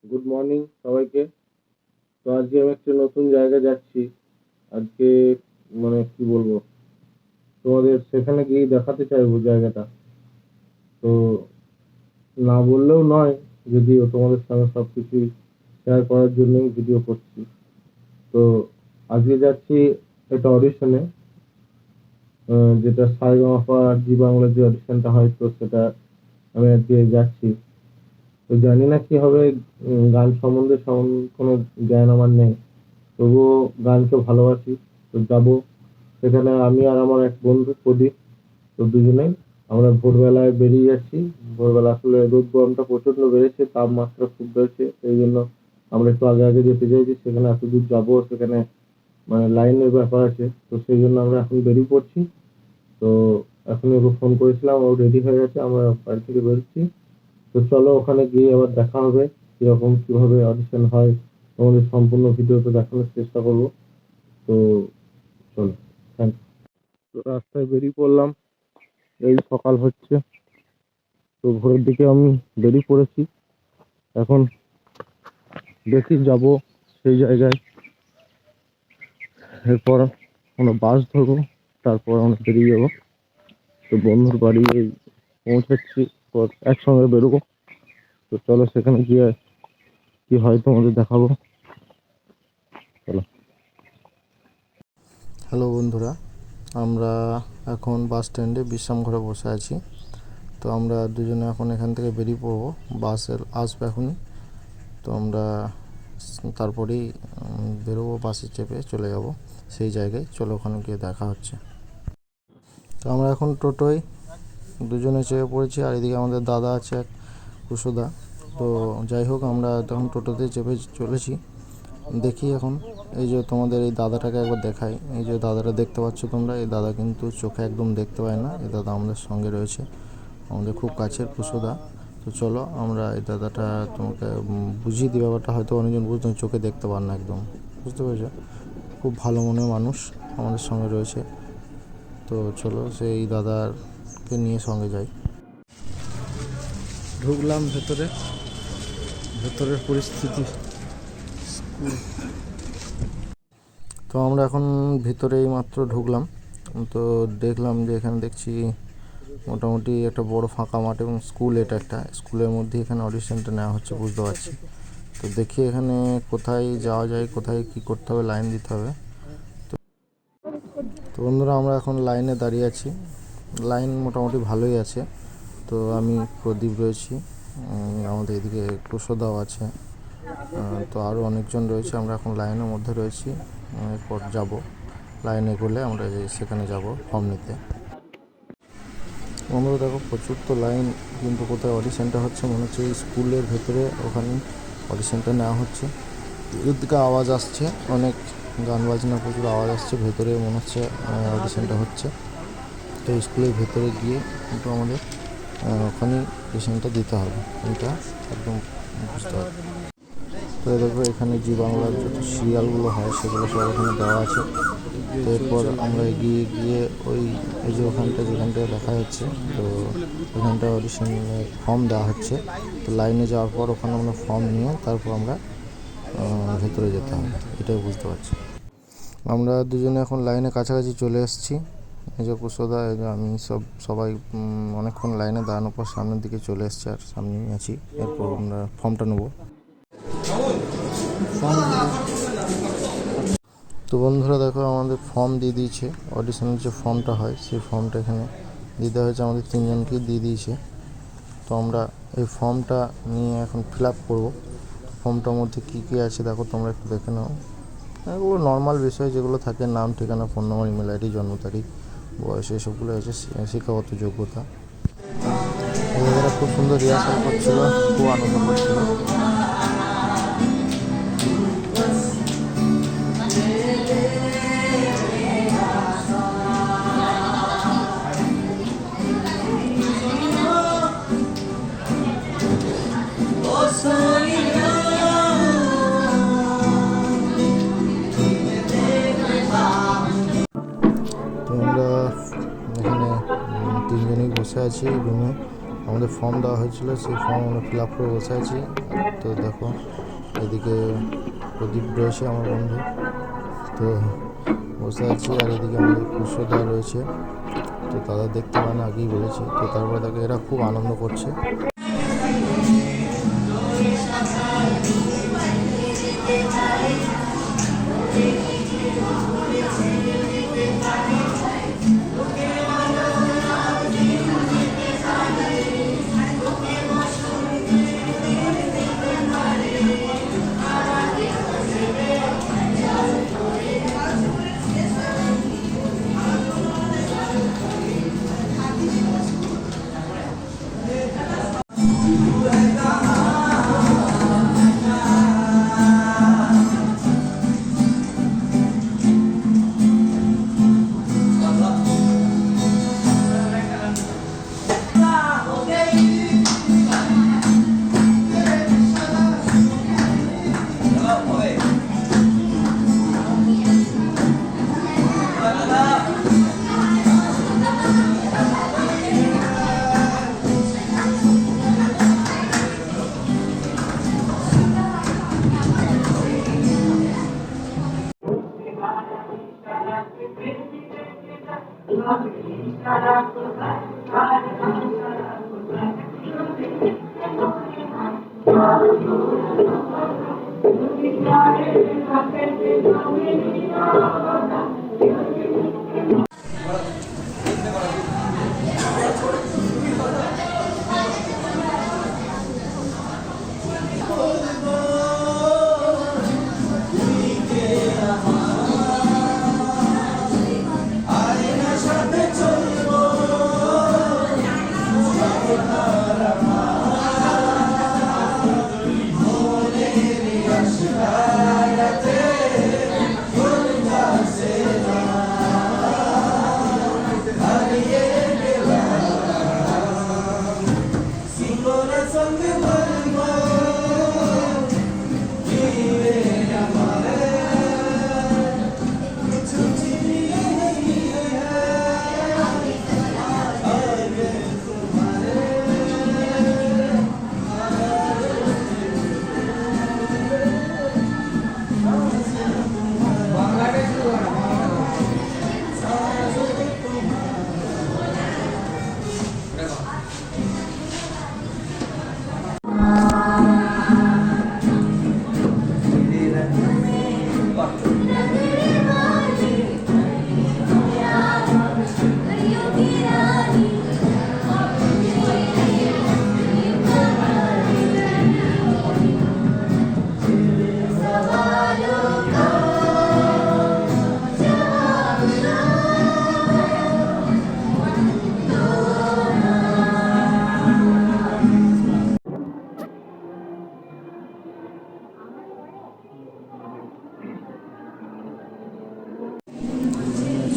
Good morning সবাইকে। তো আজকে আমি একটা নতুন জায়গায় যাচ্ছি। আজকে কি বলবো, তোমাদের সেখানে গিয়ে দেখাতে চাইবো জায়গাটা। তো না বললেও নয়, যদিও তোমাদের সঙ্গে সবকিছুই শেয়ার করার জন্যই ভিডিও করছি। তো আজকে যাচ্ছি একটা অডিশনে, যেটা সারেগামাপা জি বাংলার যে অডিশনটা হয়, তো সেটা আমি আজকে যাচ্ছি। তো জানি না কি হবে। গান সম্বন্ধে কোনো জ্ঞান আমার নেই, তবুও গানকে ভালোবাসি। তো যাবো সেখানে, আমি আর আমার এক বন্ধু প্রদীপ। তো দুজনেই আমরা ভোরবেলায় বেরিয়ে যাচ্ছি। ভোরবেলা আসলে রোদ গরমটা প্রচন্ড বেড়েছে, তাপমাত্রা খুব বেড়েছে, সেই জন্য আমরা একটু আগে আগে যেতে চাইছি। সেখানে এত দূর যাবো, সেখানে লাইনের ব্যাপার আছে, তো সেই জন্য আমরা এখন বেরিয়ে পড়ছি। তো এখন ওকে ফোন করেছিলাম, ও রেডি হয়ে গেছে, আমরা বাড়ি থেকে বেরোচ্ছি। তো চলো ওখানে গিয়ে আবার দেখা হবে, কিরকম কিভাবে অডিশন হয় তোমাদের সম্পূর্ণ ভিডিওতে দেখানোর চেষ্টা করবো। তো চলো, থ্যাংক। তো রাস্তায় বেরিয়ে পড়লাম, এই সকাল হচ্ছে। তো ভোরের দিকে আমি বেরিয়ে পড়েছি। এখন দেখি যাব সেই জায়গায়, এরপর কোনো বাস ধরবো, তারপর আমরা বেরিয়ে যাবো। তো বন্ধুর বাড়ি এই পৌঁছাচ্ছি, পর একসঙ্গে বেরোবো। তো চলো সেখানে গিয়ে কি হয় তোমাদের দেখাবো। চলো। হ্যালো বন্ধুরা, আমরা এখন বাস স্ট্যান্ডে বিশ্রাম ঘরে বসে আছি। তো আমরা দুজনে এখন এখান থেকে বেরিয়ে পড়বো, বাসের আসবে এখনই। তো আমরা তারপরেই বেরোবো, বাসে চেপে চলে যাব সেই জায়গায়। চলো ওখানে গিয়ে দেখা হচ্ছে। তো আমরা এখন টোটোয় দুজনে চেপে পড়েছি, আর এদিকে আমাদের দাদা আছে এক, কুশোদা। তো যাই হোক, আমরা তখন টোটোতে চেপে চলেছি। দেখি এখন, এই যে তোমাদের এই দাদাটাকে একবার দেখাই। এই যে দাদাটা দেখতে পাচ্ছ তোমরা, এই দাদা কিন্তু চোখে একদম দেখতে পায় না। এই দাদা আমাদের সঙ্গে রয়েছে, আমাদের খুব কাছের কুশোদা। তো চলো আমরা এই দাদাটা তোমাকে বুঝিয়ে দিই ব্যাপারটা। হয়তো অনেকজন বুঝতে চোখে দেখতে পান না একদম, বুঝতে পেরেছো? খুব ভালো মনের মানুষ আমাদের সঙ্গে রয়েছে। তো চলো সেই দাদাকে নিয়ে সঙ্গে যাই। ঢুকলাম ভেতরে, ভেতরের পরিস্থিতি। তো আমরা এখন ভিতরেই মাত্র ঢুকলাম। তো দেখলাম যে এখানে দেখছি মোটামুটি একটা বড় ফাঁকা মাঠ, এবং স্কুল, এটা একটা স্কুলের মধ্যে এখানে অডিশনটা নেওয়া হচ্ছে, বুঝতে পারছি। তো দেখি এখানে কোথায় যাওয়া যায়, কোথায় কি করতে হবে, লাইন দিতে হবে। তো বন্ধুরা, আমরা এখন লাইনে দাঁড়িয়ে আছি। লাইন মোটামুটি ভালোই আছে। তো আমি প্রদীপ রয়েছি, আমাদের এদিকে কুশদাও আছে, তো আরও অনেকজন রয়েছে। আমরা এখন লাইনের মধ্যে রয়েছি, এরপর যাব লাইনে গেলে আমরা সেখানে যাব ফর্ম নিতে। বন্ধুরা দেখো, প্রচুর তো লাইন, কিন্তু কোথায় অডিশনটা হচ্ছে মনে হচ্ছে এই স্কুলের ভেতরে, ওখানে অডিশনটা নেওয়া হচ্ছে। এর দিকে আওয়াজ আসছে, অনেক গান বাজনা, প্রচুর আওয়াজ আসছে ভেতরে, মনে হচ্ছে অডিশনটা হচ্ছে। তো স্কুলের ভেতরে গিয়ে কিন্তু আমাদের ওখানে অডিশনটা দিতে হবে, এটা একদম বুঝতে হবে। তো দেখো, এখানে জি বাংলার যত সিরিয়ালগুলো হয় সেগুলো সব এখানে দেওয়া আছে। তো এরপর আমরা এগিয়ে গিয়ে এই যে ওখানটা, যেখানটা দেখা যাচ্ছে, তো ওখানটা অডিশনের ফর্ম দেওয়া হচ্ছে। তো লাইনে যাওয়ার পর ওখানে আমরা ফর্ম নিয়ে তারপর আমরা ভেতরে যেতে হবে, এটাই বুঝতে পারছি। আমরা দুজনে এখন লাইনে কাছাকাছি চলে এসেছি। এই যে কুশোদা, এই যে আমি, সবাই অনেকক্ষণ লাইনে দাঁড়ানোর পর সামনের দিকে চলে এসেছি, আর সামনেই আছি। এরপর আমরা ফর্মটা নেব। তো বন্ধুরা দেখো, আমাদের ফর্ম দিয়ে দিয়েছে। অডিশনের যে ফর্মটা হয় সেই ফর্মটা এখানে দিতে হয়েছে, আমাদের তিনজনকেই দিয়ে দিয়েছে। তো আমরা এই ফর্মটা নিয়ে এখন ফিল আপ করবো। ফর্মটার মধ্যে কী কী আছে দেখো, তোমরা একটু দেখে নাও। এগুলো নর্মাল বিষয় যেগুলো থাকে, নাম, ঠিকানা, ফোন নম্বর, ইমেল আইডি, জন্ম তারিখ, বয়স, এসবগুলো আছে, শিক্ষাগত যোগ্যতা। এরা খুব সুন্দর রিহার্সাল করছিল, খুব আনন্দ করছিল। তো আমরা এখানে তিনজনেই বসে আছি রুমে। আমাদের ফর্ম দেওয়া হয়েছিল, সেই ফর্ম আমরা ফিল আপ করে বসে আছি। তো দেখো এদিকে প্রদীপ রয়েছে আমার বন্ধু, তো বসে আছি। আর এদিকে আমাদের কুশদা রয়েছে, তো তাদের দেখতে মানে আগেই বলেছি। তো তারপরে দেখো এরা খুব আনন্দ করছে।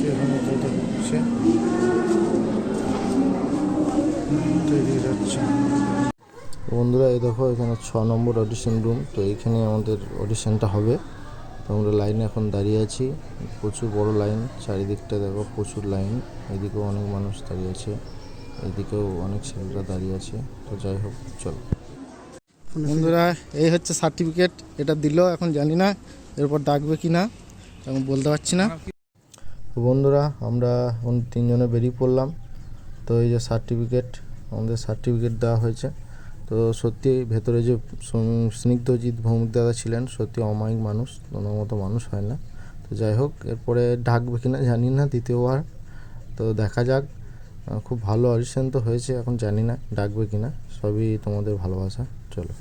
এখানে যেটা হচ্ছে তৈরি যাচ্ছে। বন্ধুরা এই দেখো এখানে 6 নম্বর অডিশন রুম, তো এইখানে আমাদের অডিশনটা হবে। তো আমরা লাইনে এখন দাঁড়িয়ে আছি, প্রচুর বড় লাইন, চারিদিকটা দেখো প্রচুর লাইন। এদিকেও অনেক মানুষ দাঁড়িয়ে আছে, এদিকেও অনেক ছেলেরা দাঁড়িয়ে আছে। তো যাই হোক চলো বন্ধুরা, এই হচ্ছে সার্টিফিকেট, এটা দিল। এখন জানি না এরপর ডাকবে কি না, এখন বলতে পারছি না। তো বন্ধুরা আমরা এখন 3 জনে বেরিয়ে পড়লাম। তো এই যে সার্টিফিকেট, আমাদের সার্টিফিকেট দেওয়া হয়েছে। তো সত্যি ভেতরে যে স্নিগ্ধজিৎ ভৌমিক দাদা ছিলেন, সত্যি অমায়িক মানুষ, ওনার মতো মানুষ হয় না। তো যাই হোক এরপরে ডাকবে কিনা জানি না দ্বিতীয়বার, তো দেখা যাক। খুব ভালো অডিশন তো হয়েছে, এখন জানি না ডাকবে কিনা, সবই তোমাদের ভালোবাসা। চলো।